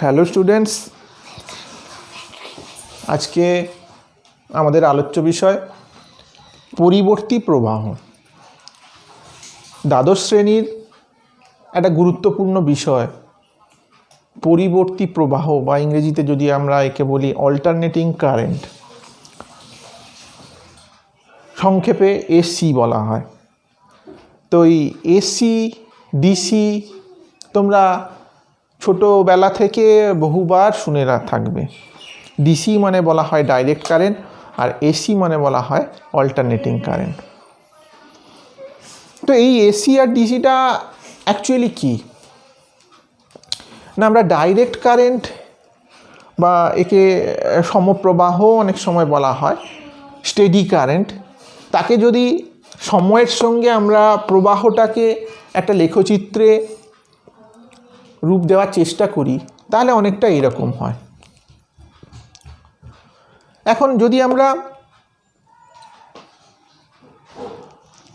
Hello students, আজকে আমাদের আলোচ্য বিষয় পরিবর্তী প্রবাহ। দ্বাদশ শ্রেণীর একটা গুরুত্বপূর্ণ বিষয় পরিবর্তী প্রবাহ, বা ইংরেজিতে যদি আমরা একে বলি অল্টারনেটিং কারেন্ট, সংক্ষেপে এসি বলা হয়। তো এই এসি ডিসি তোমরা ছোটোবেলা থেকে বহুবার শুনে থাকবে। ডিসি মানে বলা হয় ডাইরেক্ট কারেন্ট, আর এসি মানে বলা হয় অল্টারনেটিং কারেন্ট। তো এই এসি আর ডিসিটা অ্যাকচুয়ালি কী না, আমরা ডাইরেক্ট কারেন্ট বা একে সমপ্রবাহ অনেক সময় বলা হয়, স্টেডি কারেন্ট, তাকে যদি সময়ের সঙ্গে আমরা প্রবাহটাকে একটা লেখচিত্রে রূপ দেওয়ার চেষ্টা করি তাহলে অনেকটা এরকম হয়। এখন যদি আমরা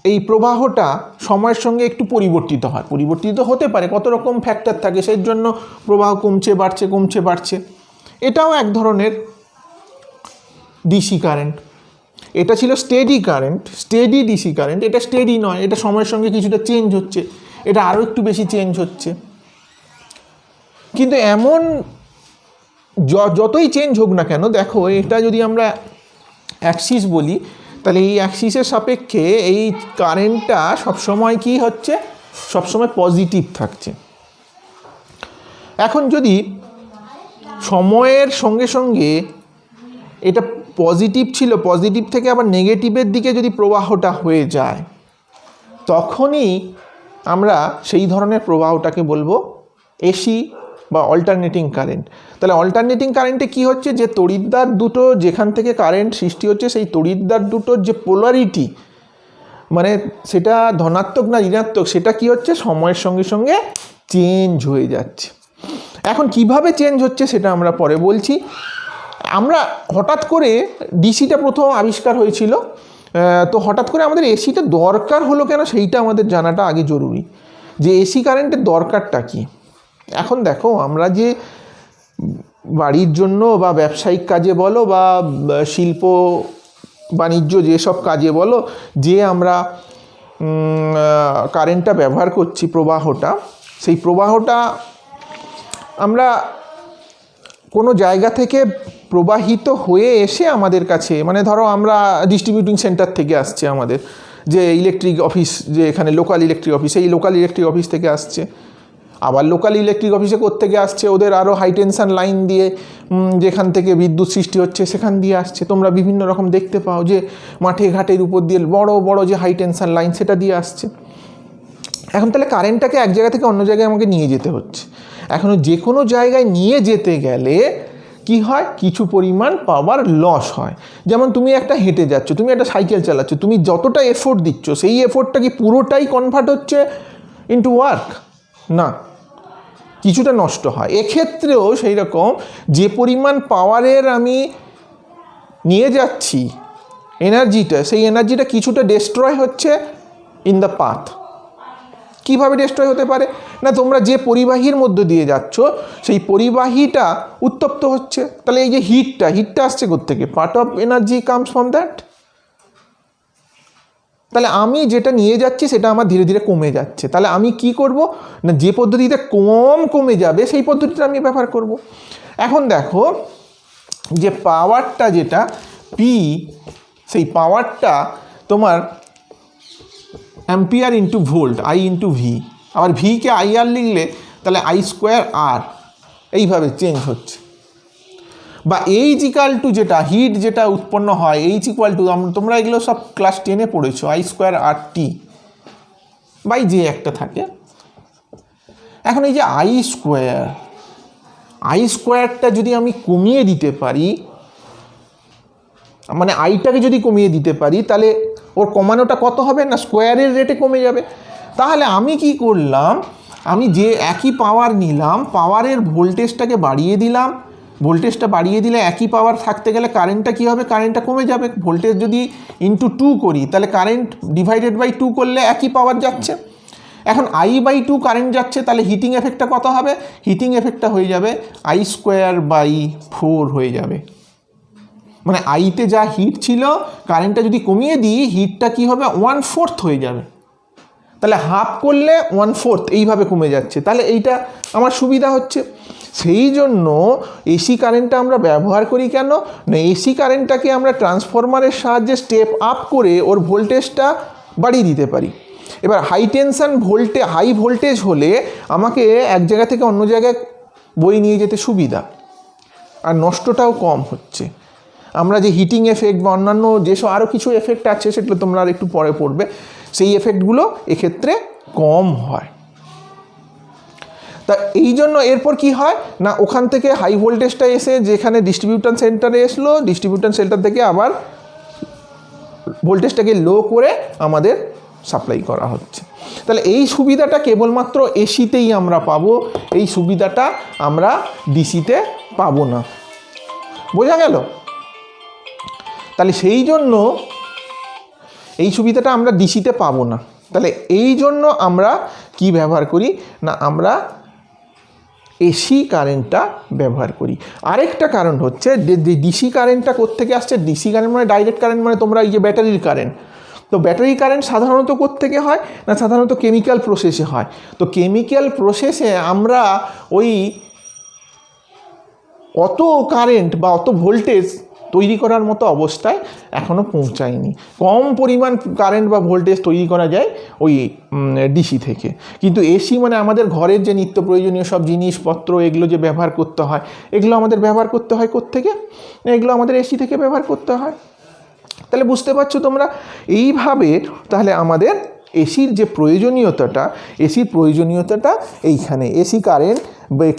এই প্রবাহটা সময়ের সঙ্গে একটু পরিবর্তিত হয়, পরিবর্তিত হতে পারে, কত রকম ফ্যাক্টর থাকে, সেই জন্য প্রবাহ কমছে বাড়ছে, এটাও এক ধরনের ডিসি কারেন্ট। এটা ছিল steady current, steady DC current. এটা স্টেডি নয়, এটা সময়ের সঙ্গে কিছুটা চেঞ্জ হচ্ছে, এটা আরও একটু বেশি চেঞ্জ হচ্ছে। কিন্তু এমন যতই চেঞ্জ হোক না কেন, দেখো এটা যদি আমরা অ্যাক্সিস বলি, তাহলে এই অ্যাক্সিসের সাপেক্ষে এই কারেন্টটা সবসময় কি হচ্ছে, সবসময় পজিটিভ থাকছে। এখন যদি সময়ের সঙ্গে সঙ্গে এটা পজিটিভ ছিল, পজিটিভ থেকে আবার নেগেটিভের দিকে যদি প্রবাহটা হয়ে যায়, তখনই আমরা সেই ধরনের প্রবাহটাকে বলবো এসি বা অল্টারনেটিং কারেন্ট। তাহলে অল্টারনেটিং কারেন্টে কি হচ্ছে, যে তড়িৎদ্বার দুটো যেখান থেকে কারেন্ট সৃষ্টি হচ্ছে, সেই তড়িৎদ্বার দুটোর যে পোলারিটি, মানে সেটা ধনাত্মক না ঋণাত্মক, সেটা কি হচ্ছে, সময়ের সঙ্গে সঙ্গে চেঞ্জ হয়ে যাচ্ছে। এখন কিভাবে চেঞ্জ হচ্ছে সেটা আমরা পরে বলছি। আমরা হঠাৎ করে ডিসিটা প্রথম আবিষ্কার হয়েছিল, তো হঠাৎ করে আমাদের এসিটা দরকার হলো কেন সেইটা আমাদের জানাটা আগে জরুরি, যে এসি কারেন্টের দরকারটা কী। এখন দেখো, আমরা যে বাড়ির জন্য বা ব্যবসায়িক কাজে বলো বা শিল্প বাণিজ্য যেসব কাজে বলো, যে আমরা কারেন্টটা ব্যবহার করছি, প্রবাহটা, সেই প্রবাহটা আমরা কোনো জায়গা থেকে প্রবাহিত হয়ে এসে আমাদের কাছে, মানে ধরো আমরা ডিস্ট্রিবিউটিং সেন্টার থেকে আসছে, আমাদের যে ইলেকট্রিক অফিস, যে এখানে লোকাল ইলেকট্রিক অফিস, এই লোকাল ইলেকট্রিক অফিস থেকে আসছে। আবার লোকাল ইলেকট্রিক অফিসে কোত্থেকে আসছে, ওদের আরও হাই টেনশন লাইন দিয়ে যেখান থেকে বিদ্যুৎ সৃষ্টি হচ্ছে সেখান দিয়ে আসছে। তোমরা বিভিন্ন রকম দেখতে পাও যে মাঠে ঘাটের উপর দিয়ে বড় বড় যে হাই টেনশন লাইন, সেটা দিয়ে আসছে। এখন তাহলে কারেন্টটাকে এক জায়গা থেকে অন্য জায়গায় আমাকে নিয়ে যেতে হচ্ছে। এখন যে কোনো জায়গায় নিয়ে যেতে গেলে কি হয়, কিছু পরিমাণ পাওয়ার লস হয়। যেমন তুমি একটা হেঁটে যাচ্ছ, তুমি একটা সাইকেল চালাচ্ছ, তুমি যতটা এফোর্ট দিচ্ছ, সেই এফোর্টটা কি পুরোটাই কনভার্ট হচ্ছে ইনটু ওয়ার্ক? না, কিছুটা নষ্ট হয়। এক্ষেত্রেও সেই রকম, যে পরিমাণ পাওয়ারের আমি নিয়ে যাচ্ছি এনার্জিটা, সেই এনার্জিটা কিছুটা ডেস্ট্রয় হচ্ছে ইন দ্য পাথ। কীভাবে ডেস্ট্রয় হতে পারে না, তোমরা যে পরিবাহীর মধ্য দিয়ে যাচ্ছ, সেই পরিবাহীটা উত্তপ্ত হচ্ছে। তাহলে এই যে হিটটা আসছে কোত্থেকে? Part of energy comes from that. তাহলে আমি যেটা নিয়ে যাচ্ছি সেটা আমার ধীরে ধীরে কমে যাচ্ছে। তাহলে আমি কি করব না, যে পদ্ধতিতে কমে যাবে সেই পদ্ধতিটা আমি ব্যবহার করব। এখন দেখো, যে পাওয়ারটা যেটা পি, সেই পাওয়ারটা তোমার ampere into volt, I into V. আবার ভিকে আই আর লিখলে তাহলে আই স্কোয়ার আর, এইভাবে চেঞ্জ হচ্ছে। বা এইচ ইকাল টু, যেটা হিট যেটা উৎপন্ন হয়, এইচ ইকুয়াল টু, তোমরা এগুলো সব ক্লাস 10-এ পড়েছো, আই স্কোয়ার আর টি বাই যে একটা থাকে। এখন এই যে আই স্কোয়ারটা যদি আমি কমিয়ে দিতে পারি, মানে আইটাকে যদি কমিয়ে দিতে পারি, তাহলে ওর কমানোটা কত হবে না, স্কোয়ারের রেটে কমে যাবে। তাহলে আমি কি করলাম, আমি যে একই পাওয়ার নিলাম, পাওয়ারের ভোল্টেজটাকে বাড়িয়ে দিলাম। ভোল্টেজটা বাড়িয়ে দিলে একই পাওয়ার থাকতে গেলে কারেন্টটা কী হবে, কারেন্টটা কমে যাবে। ভোল্টেজ যদি ইন্টু 2 করি, তাহলে কারেন্ট ডিভাইডেড বাই 2 করলে একই পাওয়ার যাচ্ছে। এখন I/2 কারেন্ট যাচ্ছে, তাহলে হিটিং এফেক্টটা কত হবে? হিটিং এফেক্টটা হয়ে যাবে I²/4 হয়ে যাবে। মানে আইতে যা হিট ছিল, কারেন্টটা যদি কমিয়ে দিই, হিটটা কি হবে? 1/4 হয়ে যাবে। তাহলে হাফ করলে 1/4 এইভাবে কমে যাচ্ছে, তাহলে এইটা আমার সুবিধা হচ্ছে। সেই জন্য এসি কারেন্টটা আমরা ব্যবহার করি কেন না, এসি কারেন্টটাকে আমরা ট্রান্সফরমারের সাহায্যে স্টেপ আপ করে ওর ভোল্টেজটা বাড়িয়ে দিতে পারি। এবার হাই ভোল্টেজ হলে আমাকে এক জায়গা থেকে অন্য জায়গায় বয়ে নিয়ে যেতে সুবিধা, আর নষ্টটাও কম হচ্ছে। আমরা যে হিটিং এফেক্ট বা অন্যান্য যেসব আরও কিছু এফেক্ট আছে, সেগুলো তোমরা আর একটু পরে পড়বে, সেই এফেক্টগুলো এক্ষেত্রে কম হয়। তা এই জন্য এরপর কি হয় না, ওখান থেকে হাই ভোল্টেজটা এসে যেখানে ডিস্ট্রিবিউশন সেন্টারে এসলো, ডিস্ট্রিবিউশন সেন্টার থেকে আবার ভোল্টেজটাকে লো করে আমাদের সাপ্লাই করা হচ্ছে। তাহলে এই সুবিধাটা কেবলমাত্র এসিতেই আমরা পাবো, এই সুবিধাটা আমরা ডিসিতে পাবো না। বোঝা গেল? তাহলে সেই জন্য এই সুবিধাটা আমরা ডিসিতে পাবো না। তাহলে এই জন্য আমরা কি ব্যবহার করি না, আমরা এসি কারেন্টটা ব্যবহার করি। আরেকটা কারণ হচ্ছে যে ডিসি কারেন্টটা কোত্থেকে আসছে? ডিসি কারেন্ট মানে ডাইরেক্ট কারেন্ট, মানে তোমরা এই যে ব্যাটারির কারেন্ট, তো ব্যাটারি কারেন্ট সাধারণত কোত্থেকে হয় না, সাধারণত কেমিক্যাল প্রসেসে হয়। তো কেমিক্যাল প্রসেসে আমরা ওই অত কারেন্ট বা অত ভোল্টেজ তৈরি করার মতো অবস্থায় এখনও পৌঁছায়নি। কম পরিমাণ কারেন্ট বা ভোল্টেজ তৈরি করা যায় ওই ডিসি থেকে। কিন্তু এসি মানে আমাদের ঘরের যে নিত্য প্রয়োজনীয় সব জিনিসপত্র, এগুলো যে ব্যবহার করতে হয়, এগুলো আমাদের ব্যবহার করতে হয় কোত্থেকে? এগুলো আমাদের এসি থেকে ব্যবহার করতে হয়। তাহলে বুঝতে পারছো তোমরা? এইভাবে তাহলে আমাদের এসির যে প্রয়োজনীয়তাটা, এইখানে এসি কারেন্ট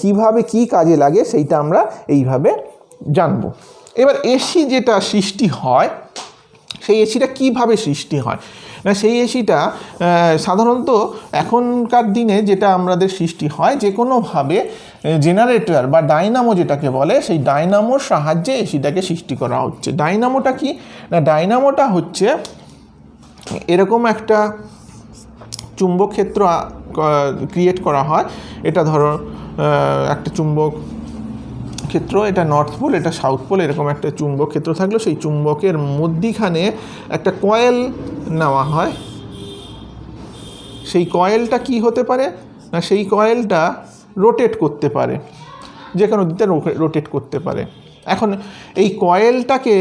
কীভাবে কী কাজে লাগে সেইটা আমরা এইভাবে জানবো। এবার এসি যেটা সৃষ্টি হয়, সেই এসিটা কীভাবে সৃষ্টি হয় না, সেই এসিটা সাধারণত এখনকার দিনে যেটা আমাদের সৃষ্টি হয়, যে কোনোভাবে জেনারেটর বা ডাইনামো যেটাকে বলে, সেই ডাইনামোর সাহায্যে এসিটাকে সৃষ্টি করা হচ্ছে। ডাইনামোটা কি না, ডাইনামোটা হচ্ছে এরকম একটা চুম্বক ক্ষেত্র ক্রিয়েট করা হয়। এটা ধরো একটা চুম্বক ক্ষেত্র, এটা নর্থ পোল, এটা সাউথ পোল, এরকম একটা চুম্বক ক্ষেত্র থাকলো। সেই চুম্বকের মধ্যিখানে একটা কয়েল নেওয়া হয়। সেই কয়েলটা কি হতে পারে না, সেই কয়েলটা রোটেট করতে পারে, যে কোনো দিকে রোটেট করতে পারে। এখন এই কয়েলটাকে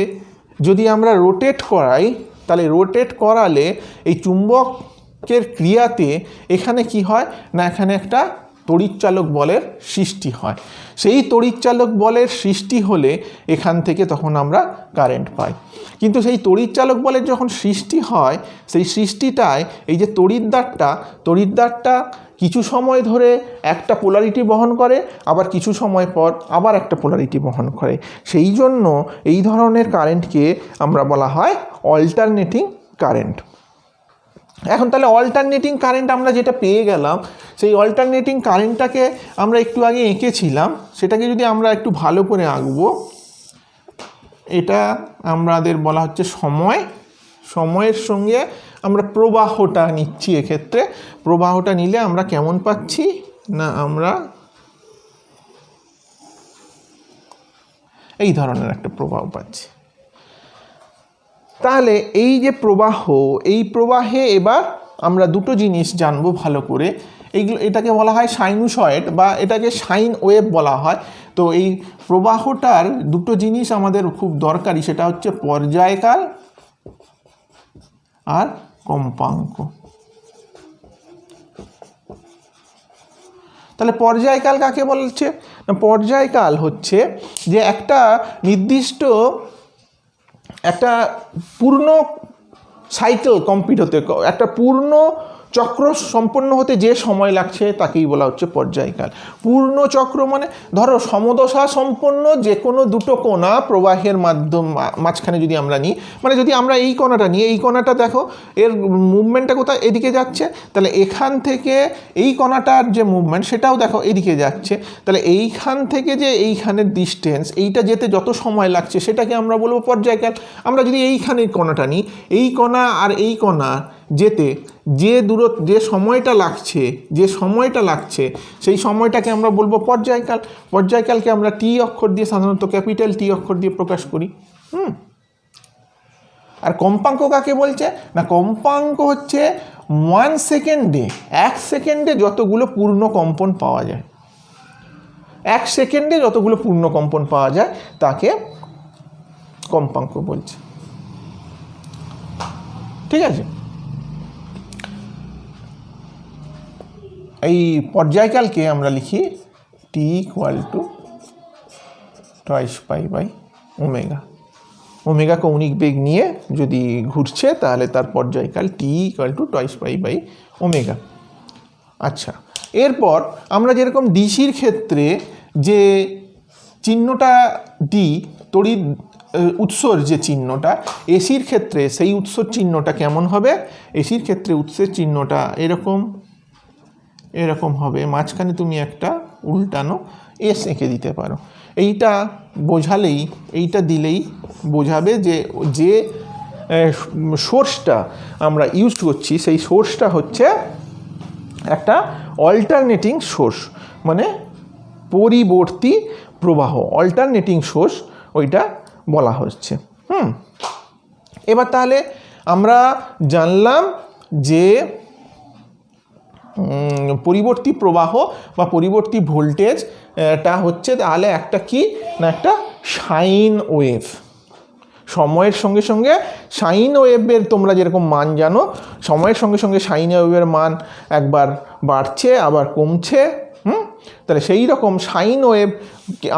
যদি আমরা রোটেট করাই, তাহলে রোটেট করালে এই চুম্বকের ক্রিয়াতে এখানে কি হয় না, এখানে একটা তড়িৎচালক বলের সৃষ্টি হয়। সেই তড়িৎচালক বলের সৃষ্টি হলে এখান থেকে তখন আমরা কারেন্ট পাই। কিন্তু সেই তড়িৎচালক বলের যখন সৃষ্টি হয়, সেই সৃষ্টিটায় এই যে তড়িৎদ্বারটা কিছু সময় ধরে একটা পোলারিটি বহন করে, আবার কিছু সময় পর আবার একটা পোলারিটি বহন করে। সেই জন্য এই ধরনের কারেন্টকে আমরা বলা হয় অল্টারনেটিং কারেন্ট। এখন তাহলে অল্টারনেটিং কারেন্ট আমরা যেটা পেয়ে গেলাম, সেই অল্টারনেটিং কারেন্টটাকে আমরা একটু আগে এঁকেছিলাম, সেটাকে যদি আমরা একটু ভালো করে আঁকবো, এটা আমাদের বলা হচ্ছে সময়ের সঙ্গে আমরা প্রবাহটা নিচ্ছি। এক্ষেত্রে প্রবাহটা নিলে আমরা কেমন পাচ্ছি না, আমরা এই ধরনের একটা প্রবাহ পাচ্ছি। তাহলে এই যে প্রবাহ, এই প্রবাহে এবার আমরা দুটো জিনিস জানবো ভালো করে। এটাকে বলা হয় সাইনুসয়েড বা এটাকে সাইন ওয়েভ বলা হয়। তো এই প্রবাহটার দুটো জিনিস আমাদের খুব দরকারি, সেটা হচ্ছে পর্যায়কাল আর কম্পাঙ্ক। তাহলে পর্যায়কাল কাকে বলছে না, পর্যায়কাল হচ্ছে যে একটা নির্দিষ্ট একটা পূর্ণ সাইকেল কমপ্লিট হতে, একটা পূর্ণ চক্র সম্পন্ন হতে যে সময় লাগছে তাকেই বলা হচ্ছে পর্যায়কাল। পূর্ণ চক্র মানে ধরো সমদশা সম্পন্ন যে কোনো দুটো কণা প্রবাহের মাঝখানে যদি আমরা নিই, মানে যদি আমরা এই কণাটা নিই, এই কণাটা দেখো এর মুভমেন্টটা কোথায়, এদিকে যাচ্ছে, তাহলে এখান থেকে এই কণাটার যে মুভমেন্ট সেটাও দেখো এদিকে যাচ্ছে। তাহলে এইখান থেকে যে এইখানের ডিস্টেন্স, এইটা যেতে যত সময় লাগছে সেটাকে আমরা বলবো পর্যায়কাল। আমরা যদি এইখানের কণাটা নিই, এই কণা আর এই কণা যেতে যে সময়টা লাগছে সেই সময়টাকে আমরা বলবো পর্যায়কাল। পর্যায়কালকে আমরা টি অক্ষর দিয়ে সাধারণত ক্যাপিটাল টি অক্ষর দিয়ে প্রকাশ করি। আর কম্পাঙ্ক কাকে বলছে না, কম্পাঙ্ক হচ্ছে 1 সেকেন্ডে, 1 সেকেন্ডে যতগুলো পূর্ণ কম্পন পাওয়া যায়, 1 সেকেন্ডে যতগুলো পূর্ণ কম্পন পাওয়া যায় তাকে কম্পাঙ্ক বলছে। ঠিক আছে, এই পর্যায়কালকে আমরা লিখি T equal to twice pi by omega. Omega কৌণিক বেগ নিয়ে যদি ঘুরছে তাহলে তার পর্যায়কাল T equal to twice pi by omega. আচ্ছা, এরপর আমরা যেরকম ডিসির ক্ষেত্রে যে চিহ্নটা ডি তড়িৎ উৎসর যে চিহ্নটা, এসির ক্ষেত্রে সেই উৎসর চিহ্নটা কেমন হবে? এসির ক্ষেত্রে উৎসের চিহ্নটা এরকম হবে, মাঝখানে তুমি একটা উল্টানো এস এঁকে দিতে পারো। এইটা বোঝালেই, এইটা দিলেই বোঝাবে যে সোর্সটা আমরা ইউজ করছি সেই সোর্সটা হচ্ছে একটা অল্টারনেটিং সোর্স, মানে পরিবর্তী প্রবাহ, অল্টারনেটিং সোর্স ওইটা বলা হচ্ছে। এবার তাহলে আমরা জানলাম যে পরিবর্তী প্রবাহ বা পরিবর্তী ভোল্টেজটা হচ্ছে তাহলে একটা কি না, একটা সাইন ওয়েভ। সময়ের সঙ্গে সঙ্গে সাইন ওয়েভের তোমরা যেরকম মান জানো, সময়ের সঙ্গে সঙ্গে সাইন ওয়েভের মান একবার বাড়ছে আবার কমছে। তাহলে সেই রকম সাইন ওয়েভ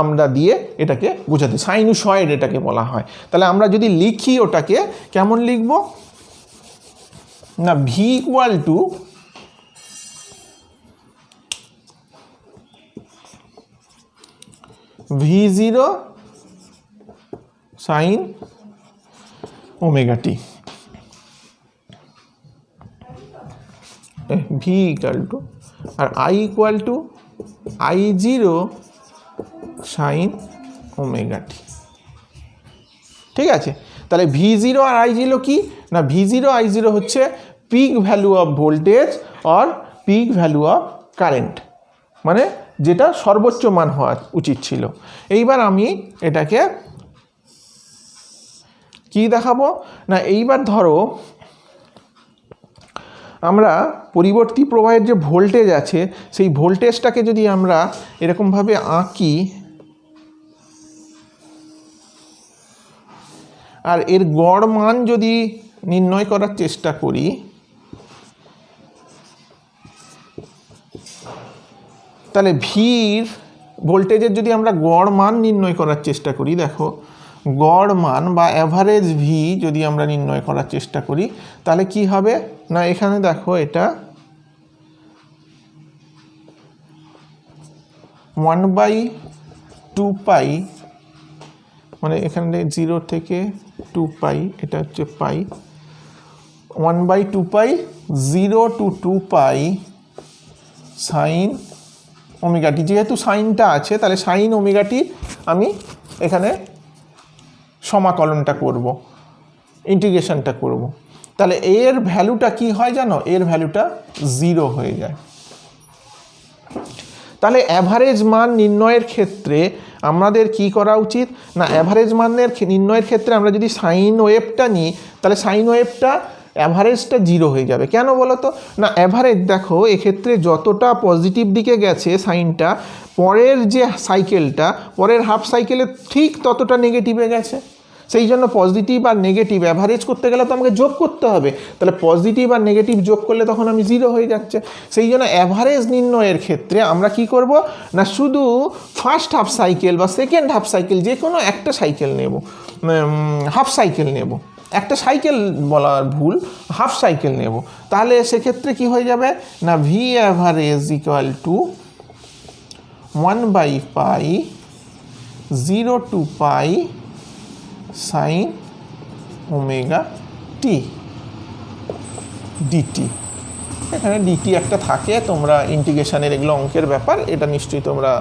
আমরা দিয়ে এটাকে বোঝাতে, সাইনুসয়েড এটাকে বলা হয়। তাহলে আমরা যদি লিখি ওটাকে কেমন লিখব না, V equal to V0 sine omega T, V equal to, আর I equal to I0 sine omega T. ঠিক আছে, তাহলে V0 আর I0 কি না, V0 I0 হচ্ছে পিক ভ্যালু অফ ভোল্টেজ আর পিক ভ্যালু অফ কারেন্ট, মানে যেটা সর্বোচ্চ মান হওয়া উচিত ছিল। এইবার আমি এটাকে কি দেখাবো না, এইবার ধরো আমরা পরিবর্তী প্রবাহের যে ভোল্টেজ আছে সেই ভোল্টেজটাকে যদি আমরা এরকমভাবে আঁকি আর এর গড় মান যদি নির্ণয় করার চেষ্টা করি, তাহলে ভির ভোল্টেজের যদি আমরা গড় মান নির্ণয় করার চেষ্টা করি, দেখো গড় মান বা অ্যাভারেজ ভি যদি আমরা নির্ণয় করার চেষ্টা করি তাহলে কি হবে না, এখানে দেখো এটা 1/2 পাই, মানে এখানে 0 থেকে 2 পাই, এটা হচ্ছে পাই, 1/2 পাই 0 to 2 পাই সাইন ওমেগাটি। যেহেতু সাইনটা আছে তাহলে সাইন ওমেগাটি আমি এখানে সমাকলনটা করব, ইন্টিগ্রেশনটা করব। তাহলে এর ভ্যালুটা কি হয় জানো, এর ভ্যালুটা 0 হয়ে যায়। তাহলে অ্যাভারেজ মান নির্ণয়ের ক্ষেত্রে আমাদের কি করা উচিত না, অ্যাভারেজ মানের নির্ণয়ের ক্ষেত্রে আমরা যদি সাইন ওয়েভটা নিই তাহলে সাইন ওয়েভটা অ্যাভারেজটা 0 হয়ে যাবে। কেন বলো তো না, অ্যাভারেজ দেখো এক্ষেত্রে যতটা পজিটিভ দিকে গেছে সাইনটা, পরের যে সাইকেলটা, পরের হাফ সাইকেলে ঠিক ততটা নেগেটিভে গেছে। সেই জন্য পজিটিভ আর নেগেটিভ অ্যাভারেজ করতে গেলে তো আমাকে যোগ করতে হবে, তাহলে পজিটিভ আর নেগেটিভ যোগ করলে তখন আমি 0 হয়ে যাচ্ছে। সেই জন্য অ্যাভারেজ নির্ণয়ের ক্ষেত্রে আমরা কি করব না, শুধু ফার্স্ট হাফ সাইকেল বা সেকেন্ড হাফ সাইকেল যে কোনো একটা সাইকেল নেব, হাফ সাইকেল নেব, একটা সাইকেল বলার ভুল, হাফ সাইকেল নেব। তাহলে সেক্ষেত্রে কি হয়ে যাবে না, V average equal to 1/π 0 to pi sine omega T DT. এখানে ডিটি একটা থাকে, তোমরা ইন্টিগ্রেশনের এগুলো অঙ্কের ব্যাপার, এটা নিশ্চয়ই তোমরা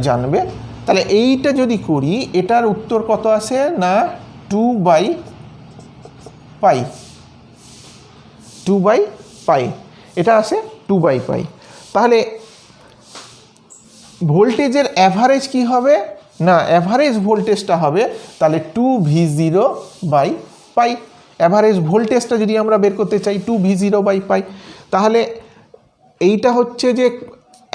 জানবে। তাহলে এইটা যদি করি এটার উত্তর কত আসে না 2/π, 2/পাই, এটা আসে 2/পাই। তাহলে ভোল্টেজের অ্যাভারেজ কি হবে না, অ্যাভারেজ ভোল্টেজটা হবে তাহলে 2V0/পাই। অ্যাভারেজ ভোল্টেজটা যদি আমরা বের করতে চাই 2V0/পাই, তাহলে এইটা হচ্ছে যে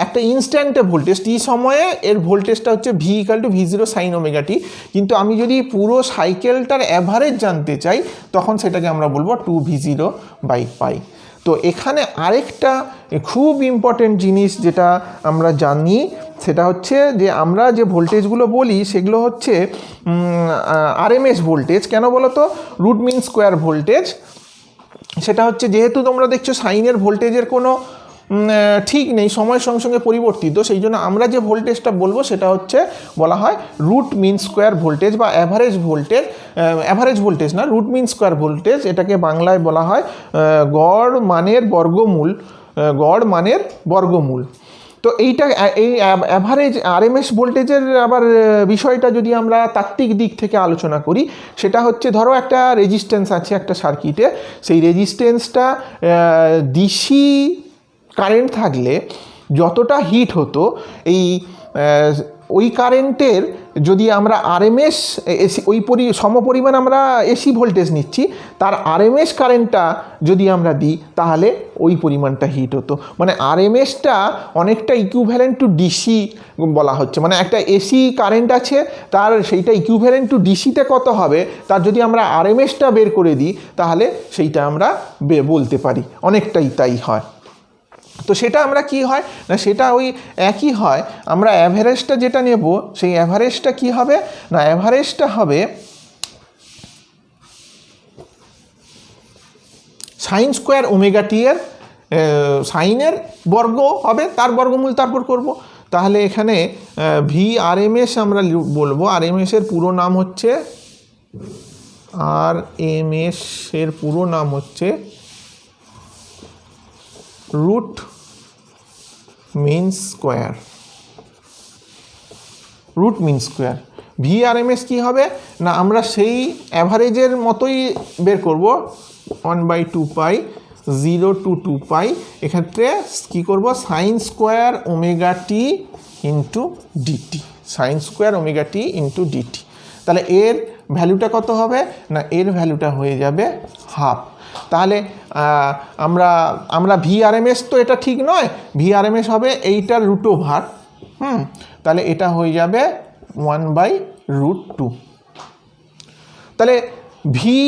একটা ইনস্ট্যান্টে ভোল্টেজ, টি সময়ে এর ভোল্টেজটা হচ্ছে V=V0 sin ωt। কিন্তু আমি যদি পুরো সাইকেলটার অ্যাভারেজ জানতে চাই তখন সেটাকে আমরা বলবো 2V0/পাই। তো এখানে আরেকটা খুব ইম্পর্টেন্ট জিনিস যেটা আমরা জানি সেটা হচ্ছে যে আমরা যে ভোল্টেজগুলো বলি সেগুলো হচ্ছে আরএমএস ভোল্টেজ। কেন বলো তো? Root mean square voltage. সেটা হচ্ছে যেহেতু তোমরা দেখছো সাইনের ভোল্টেজের কোনো ঠিক নেই, সময়ের সঙ্গে সঙ্গে পরিবর্তিত, সেই জন্য আমরা যে ভোল্টেজটা বলবো সেটা হচ্ছে বলা হয় রুট মিন স্কোয়ার ভোল্টেজ বা অ্যাভারেজ ভোল্টেজ। অ্যাভারেজ ভোল্টেজ না, রুট মিন স্কোয়ার ভোল্টেজ। এটাকে বাংলায় বলা হয় গড় মানের বর্গমূল, গড় মানের বর্গমূল। তো এইটা এই অ্যাভারেজ আরএমএস ভোল্টেজের আবার বিষয়টা যদি আমরা তাত্ত্বিক দিক থেকে আলোচনা করি, সেটা হচ্ছে ধরো একটা রেজিস্ট্যান্স আছে একটা সার্কিটে, সেই রেজিস্ট্যান্সটা ডিসি কারেন্ট থাকলে যতটা হিট হতো ওই কারেন্টের যদি আমরা আরএমএস এসি ওই সমপরিমাণ আমরা এসি ভোল্টেজ নিচ্ছি, তার আরএমএস কারেন্টটা যদি আমরা দিই তাহলে ওই পরিমাণটা হিট হতো। মানে আরএমএসটা অনেকটা ইকুইভ্যালেন্ট টু ডিসি বলা হচ্ছে। মানে একটা এসি কারেন্ট আছে, তার সেইটা ইকুইভ্যালেন্ট টু ডিসিতে কত হবে তার যদি আমরা আরএমএসটা বের করে দিই তাহলে সেইটা আমরা বলতে পারি, অনেকটাই তাই হয়। তো সেটা আমরা কি হয় না, সেটা ওই একই হয়। আমরা অ্যাভারেজটা যেটা নেব সেই অ্যাভারেজটা কি হবে না, অ্যাভারেজটা হবে সাইন স্কোয়ার ওমেগা টি এর সাইনের বর্গ হবে, তার বর্গমূল তারপর করব। তাহলে এখানে VRMS আমরা বলবো, আরএমএস এর পুরো নাম হচ্ছে আরএমএস এর পুরো নাম হচ্ছে root mean square, root mean square. VRMS কি হবে না, আমরা সেই অ্যাভারেজের মতোই বের করব 1/2π 0 to 2π। এক্ষেত্রে কী করব, sine square omega T into DT, sine square omega T into DT. তাহলে এর ভ্যালুটা কত হবে না, এর ভ্যালুটা হয়ে যাবে হাফ। তাহলে আমরা VRMS তো এটা ঠিক নয়, VRMS হবে এইটার রুট ওভার, তাহলে এটা হয়ে যাবে 1/√2। তাহলে ভি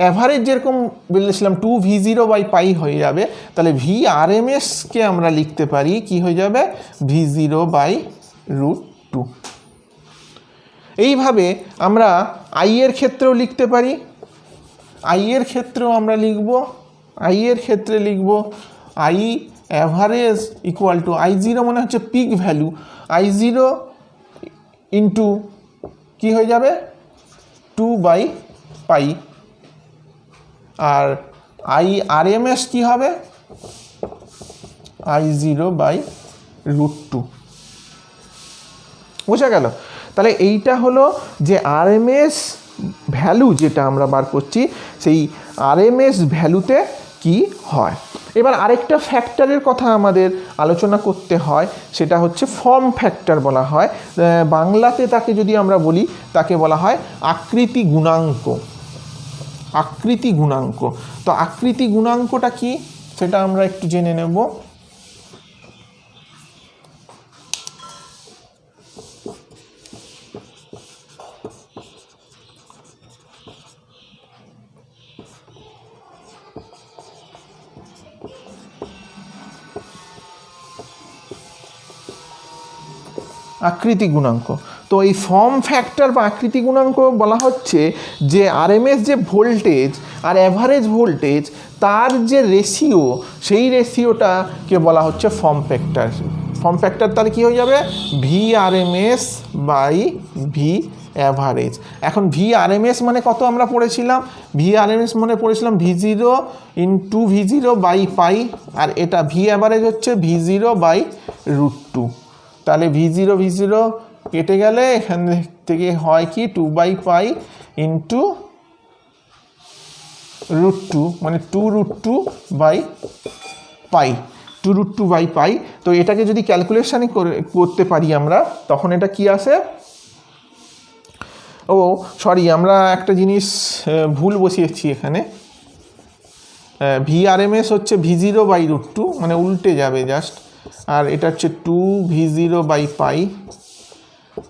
অ্যাভারেজ যেরকম বলেছিলাম 2V0/পাই হয়ে যাবে, তাহলে VRMSকে আমরা লিখতে পারি কি হয়ে যাবে V0/√2। এইভাবে আমরা আই এর ক্ষেত্রেও লিখতে পারি। আই এর ক্ষেত্রেও আমরা লিখব, আই এর ক্ষেত্রে লিখব I average equal to I0 মানে হচ্ছে পিক ভ্যালু, I0 ইন্টু কী হয়ে যাবে 2/পাই, আর RMS কি হবে I0/√2। বোঝা গেল? তাহলে এইটা হলো যে আরএমএস ভ্যালু যেটা আমরা বার করছি, সেই আরএমএস ভ্যালুতে কি হয়। এবার আরেকটা ফ্যাক্টরের কথা আমাদের আলোচনা করতে হয়, সেটা হচ্ছে ফর্ম ফ্যাক্টর বলা হয়। বাংলাতে তাকে যদি আমরা বলি তাকে বলা হয় আকৃতি গুণাঙ্ক। আকৃতি গুণাঙ্ক। তো আকৃতি গুণাঙ্কটা কি সেটা আমরা একটু জেনে নেব। আকৃতি গুণাঙ্ক। তো এই ফর্ম ফ্যাক্টর বা আকৃতি গুণাঙ্ক বলা হচ্ছে যে আরএমএস যে ভোল্টেজ আর অ্যাভারেজ ভোল্টেজ তার যে রেশিও, সেই রেশিওটাকে বলা হচ্ছে ফর্ম ফ্যাক্টর। ফর্ম ফ্যাক্টর তাহলে কী হয়ে যাবে VRMS/V অ্যাভারেজ। এখন VRMS মানে কত আমরা পড়েছিলাম, VRMS মানে পড়েছিলাম V0 ইন্টু V0/পাই, আর এটা V অ্যাভারেজ হচ্ছে V0/√2। তাহলে V0 কেটে গেলে এখান থেকে হয় কি 2/পাই ইন্টু √2 মানে 2√2/পাই, 2√2/পাই। তো এটাকে যদি ক্যালকুলেশানই করতে পারি আমরা, তখন এটা কি আসে, ও সরি আমরা একটা জিনিস ভুল বসিয়েছি এখানে, VRMS হচ্ছে V0/√2, মানে উল্টে যাবে জাস্ট, আর এটা হচ্ছে 2V0/পাই,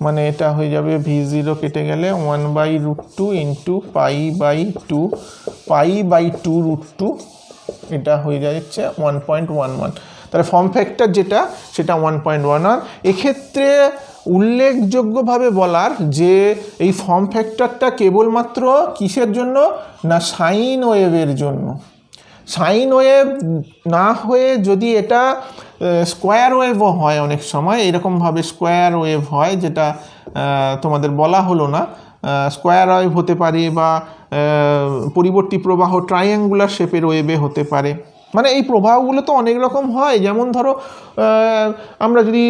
মানে এটা হয়ে যাবে V0 কেটে গেলে 1/√2 ইন্টু পাই/2, পাই/2√2, এটা হয়ে যাচ্ছে 1.11। তাহলে ফর্ম ফ্যাক্টর যেটা সেটা 1.11। এক্ষেত্রে উল্লেখযোগ্যভাবে বলার যে এই ফর্ম ফ্যাক্টরটা কেবলমাত্র কিসের জন্য না, সাইন ওয়েভের জন্য। সাইন ওয়েভ না হয়ে যদি এটা স্কোয়ার ওয়েভও হয়, অনেক সময় এরকমভাবে স্কোয়ার ওয়েভ হয়, যেটা তোমাদের বলা হলো না, স্কোয়ার ওয়েভ হতে পারে বা পরিবর্তী প্রবাহ ট্রাইঅ্যাঙ্গুলার শেপের ওয়েভে হতে পারে। মানে এই প্রবাহগুলো তো অনেক রকম হয়, যেমন ধরো আমরা যদি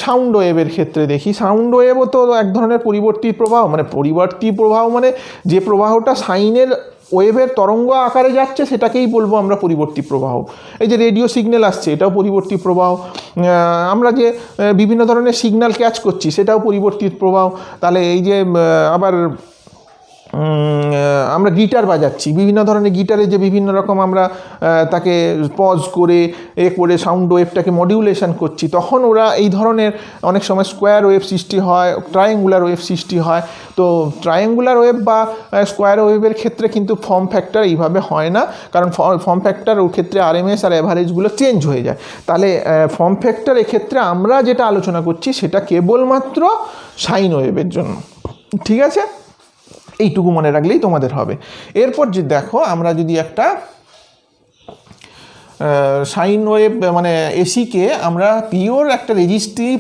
সাউন্ড ওয়েভের ক্ষেত্রে দেখি, সাউন্ড ওয়েভও তো এক ধরনের পরিবর্তী প্রবাহ, মানে পরিবর্তী প্রবাহ মানে যে প্রবাহটা সাইনের ওয়েভের তরঙ্গ আকারে যাচ্ছে সেটাকেই বলবো আমরা পরিবর্তী প্রবাহ। এই যে রেডিও সিগন্যাল আসছে, এটাও পরিবর্তী প্রবাহ। আমরা যে বিভিন্ন ধরনের সিগন্যাল ক্যাচ করছি, সেটাও পরিবর্তী প্রবাহ। তাহলে এই যে আবার আমরা গিটার বাজাচ্ছি, বিভিন্ন ধরনের গিটারে যে বিভিন্ন রকম আমরা তাকে পজ করে করে সাউন্ড ওয়েভটাকে মডিউলেশন করছি, তখন ওরা এই ধরনের অনেক সময় স্কোয়ার ওয়েভ সৃষ্টি হয়, ট্রায়াঙ্গুলার ওয়েভ সৃষ্টি হয়। তো ট্রায়াঙ্গুলার ওয়েভ বা স্কোয়ার ওয়েভের ক্ষেত্রে কিন্তু ফর্ম ফ্যাক্টর এইভাবে হয় না, কারণ ফর্ম ফ্যাক্টর ওর ক্ষেত্রে RMS আর অ্যাভারেজগুলো চেঞ্জ হয়ে যায়। তাহলে ফর্ম ফ্যাক্টর এক্ষেত্রে আমরা যেটা আলোচনা করছি সেটা কেবলমাত্র সাইন ওয়েভের জন্য। ঠিক আছে, এইটুকু মনে রাখলেই তোমাদের হবে। এরপর যে দেখো, আমরা যদি একটা সাইন ওয়েভ মানে এসিকে আমরা পিওর একটা রেজিস্টিভ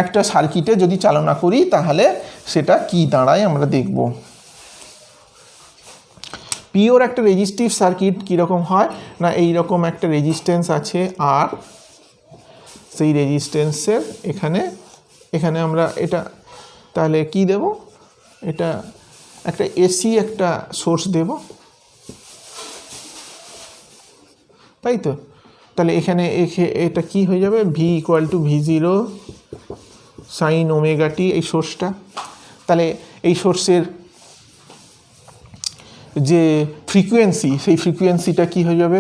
একটা সার্কিটে যদি চালনা করি, তাহলে সেটা কি দাঁড়ায় আমরা দেখব। পিওর একটা রেজিস্টিভ সার্কিট কীরকম হয় না, এই রকম একটা রেজিস্ট্যান্স আছে আর সেই রেজিস্ট্যান্সের এখানে আমরা এটা তাহলে কি দেব, এটা একটা এসি একটা সোর্স দেব, তাই তো। তাহলে এখানে এটা কি হয়ে যাবে, V = V0 sin ωt, এই সোর্সটা। তাহলে এই সোর্সের যে ফ্রিকোয়েন্সি, সেই ফ্রিকোয়েন্সিটা কি হয়ে যাবে,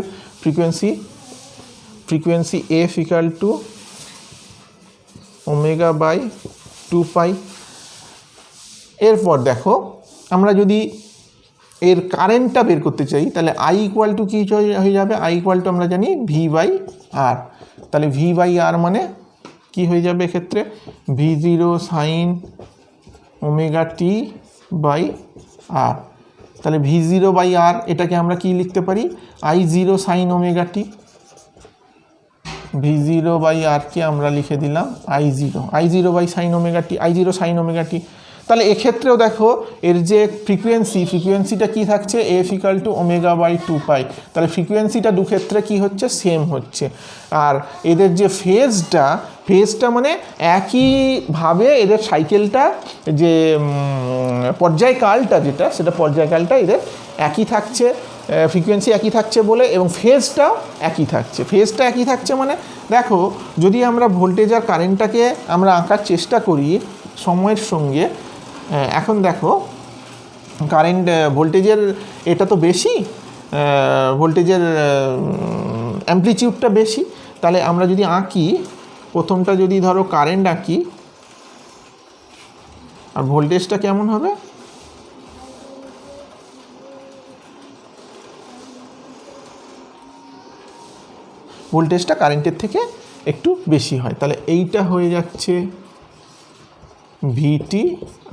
ফ্রিকোয়েন্সি F = ω/2π। এরপর দেখো, আমরা যদি এর কারেন্টটা বের করতে চাই, তাহলে I = কি হয়ে যাবে, I = আমরা জানি V/R। তাহলে V/R মানে কি হয়ে যাবে এক্ষেত্রে, V0 sin ωt/R। তাহলে V0/R এটাকে আমরা কি লিখতে পারি, I0 sin ωt। V0/R-কে আমরা লিখে দিলাম I0/sin ωt, I0 sin ωt। তাহলে এক্ষেত্রেও দেখো এর যে ফ্রিকোয়েন্সিটা কি থাকছে, F = ω/2π। তাহলে ফ্রিকোয়েন্সিটা দু ক্ষেত্রে কি হচ্ছে, সেম হচ্ছে। আর এদের যে ফেজটা মানে একইভাবে এদের সাইকেলটা, যে পর্যায়কালটা যেটা, সেটা পর্যায়কালটা এদের একই থাকছে, ফ্রিকোয়েন্সি একই থাকছে বলে, এবং ফেজটাও একই থাকছে। ফেজটা একই থাকছে মানে দেখো, যদি আমরা ভোল্টেজ আর কারেন্টটাকে আমরা আঁকার চেষ্টা করি সময়ের সঙ্গে, এখন দেখো কারেন্ট ভোল্টেজের এটা তো বেশি, ভোল্টেজের অ্যামপ্লিটিউডটা বেশি। তাহলে আমরা যদি আঁকি, প্রথমটা যদি ধরো কারেন্ট আঁকি, আর ভোল্টেজটা কেমন হবে, ভোল্টেজটা কারেন্টের থেকে একটু বেশি হয়। তাহলে এইটা হয়ে যাচ্ছে VT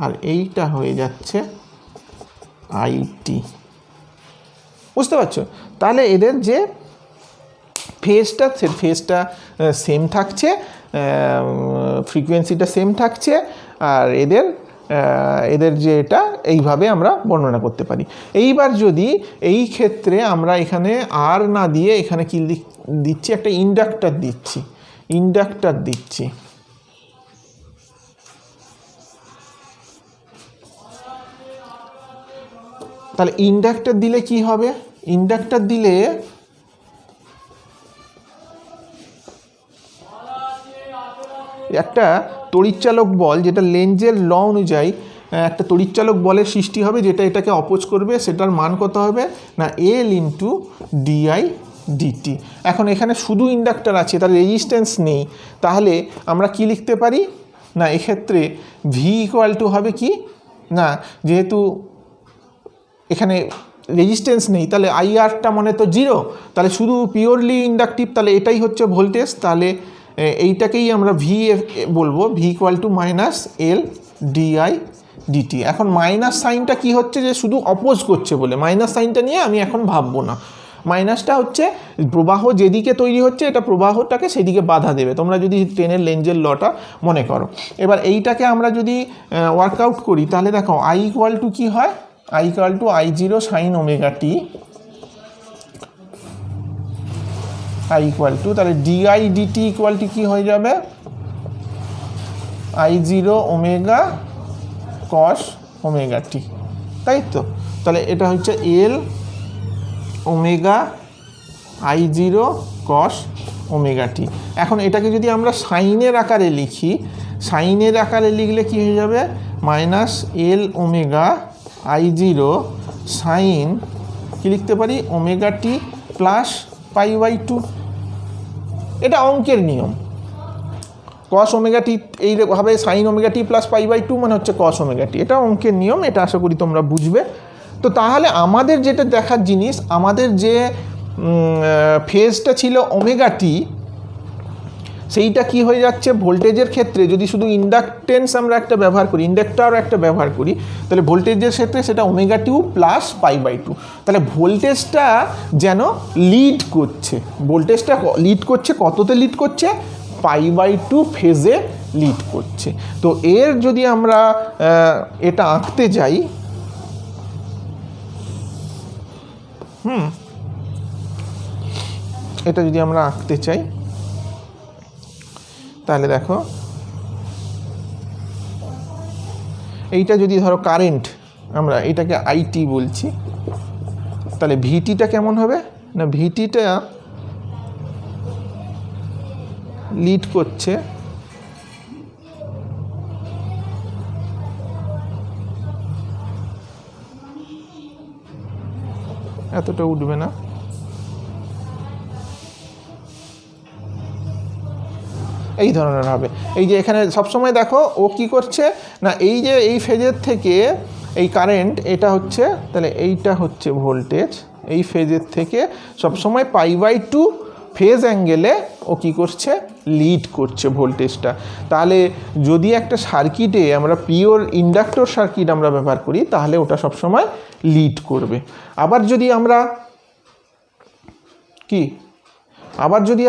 আর এইটা হয়ে যাচ্ছে IT। বুঝতে পারছো? তাহলে এদের যে ফেজটা সেম থাকছে, ফ্রিকোয়েন্সিটা সেম থাকছে, আর এদের যে এটা এইভাবে আমরা বর্ণনা করতে পারি। এইবার যদি এই ক্ষেত্রে আমরা এখানে আর না দিয়ে এখানে কি দিচ্ছি, একটা ইন্ডাক্টর দিচ্ছি। তাহলে ইন্ডাক্টর দিলে কি হবে, ইন্ডাক্টর দিলে একটা তড়িৎচালক বল, যেটা লেঞ্জের ল অনুযায়ী একটা তড়িৎচালক বলের সৃষ্টি হবে, যেটা এটাকে অপোজ করবে। সেটার মান কত হবে না L ইন্টু ডিআই ডিটি। এখন এখানে শুধু ইন্ডাক্টর আছে, তার রেজিস্ট্যান্স নেই, তাহলে আমরা কি লিখতে পারি না এক্ষেত্রে ভি ইকুয়াল টু হবে কি না, যেহেতু এখানে রেজিস্ট্যান্স নেই তাহলে আইআরটা মানে তো জিরো, তাহলে শুধু পিওরলি ইন্ডাকটিভ, তাহলে এটাই হচ্ছে ভোল্টেজ। তাহলে এইটাকেই আমরা ভি বলবো, V equal to minus L DI DT. এখন মাইনাস সাইনটা কি হচ্ছে, যে শুধু অপোজ করছে বলে মাইনাস সাইনটা নিয়ে আমি এখন ভাববো না। মাইনাসটা হচ্ছে প্রবাহ যেদিকে তৈরি হচ্ছে, এটা প্রবাহটাকে সেদিকে বাধা দেবে, তোমরা যদি ট্রেনের লেঞ্জের লটা মনে করো। এবার এইটাকে আমরা যদি ওয়ার্কআউট করি, তাহলে দেখো আই ইকুয়াল টু কী হয়, I equal to I zero sine omega T, I equal to তাহলে ডিআই ডিটি ইকুয়াল টু কী হয়ে যাবে, I zero omega cos omega T, তাই তো। তাহলে এটা হচ্ছে L omega I zero cos omega T. এখন এটাকে যদি আমরা সাইনের আকারে লিখি, সাইনের আকারে লিখলে কি হয়ে যাবে, minus L omega I zero sin কি লিখতে পারি omega T plus pi by two. এটা অঙ্কের নিয়ম, কস ওমেগা টি এইভাবে sin omega T plus pi by two মানে হচ্ছে কস ওমেগা টি, এটা অঙ্কের নিয়ম, এটা আশা করি তোমরা বুঝবে। তো তাহলে আমাদের যেটা দেখার জিনিস, আমাদের যে ফেজটা ছিল ওমেগা টি, সেইটা কি হয়ে যাচ্ছে ভোল্টেজের ক্ষেত্রে, যদি শুধু ইন্ডাকটেন্স আমরা একটা ব্যবহার করি, ইন্ডাক্টর একটা ব্যবহার করি, তাহলে ভোল্টেজের ক্ষেত্রে সেটা omega two plus pi by two. তাহলে ভোল্টেজটা যেন লিড করছে, ভোল্টেজটা লিড করছে, কততে লিড করছে, পাই বাই টু ফেজে লিড করছে। তো এর যদি আমরা এটা আঁকতে যাই, এটা যদি আমরা আঁকতে চাই, তাহলে দেখো এইটা যদি ধরো কারেন্ট, আমরা এটাকে আইটি বলছি, তাহলে ভিটিটা কেমন হবে না, ভিটিটা লিড করছে এতটা উঠবে না, এই ধরনের হবে। এই যে এখানে সবসময় দেখো ও কি করছে না, এই যে এই ফেজের থেকে এই কারেন্ট এটা হচ্ছে, তাহলে এইটা হচ্ছে ভোল্টেজ, এই ফেজের থেকে সবসময় পাই বাই টু ফেজ অ্যাঙ্গেলে ও কী করছে, লিড করছে ভোল্টেজটা। তাহলে যদি একটা সার্কিটে আমরা পিওর ইন্ডাক্টর সার্কিট আমরা ব্যবহার করি, তাহলে ওটা সবসময় লিড করবে। আবার যদি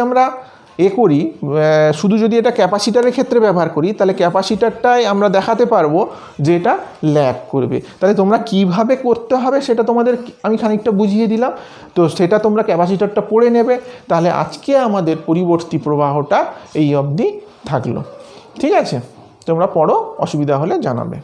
আমরা করি, শুধু যদি এটা ক্যাপাসিটারের ক্ষেত্রে ব্যবহার করি, তাহলে ক্যাপাসিটারটাই আমরা দেখাতে পারবো যে এটা ল্যাগ করবে। তাহলে তোমরা কিভাবে করতে হবে সেটা তোমাদের আমি খানিকটা বুঝিয়ে দিলাম, তো সেটা তোমরা ক্যাপাসিটারটা পড়ে নেবে। তাহলে আজকে আমাদের পরিবর্তী প্রবাহটা এই অবধি থাকলো, ঠিক আছে। তোমরা পড়ো, অসুবিধা হলে জানাবে।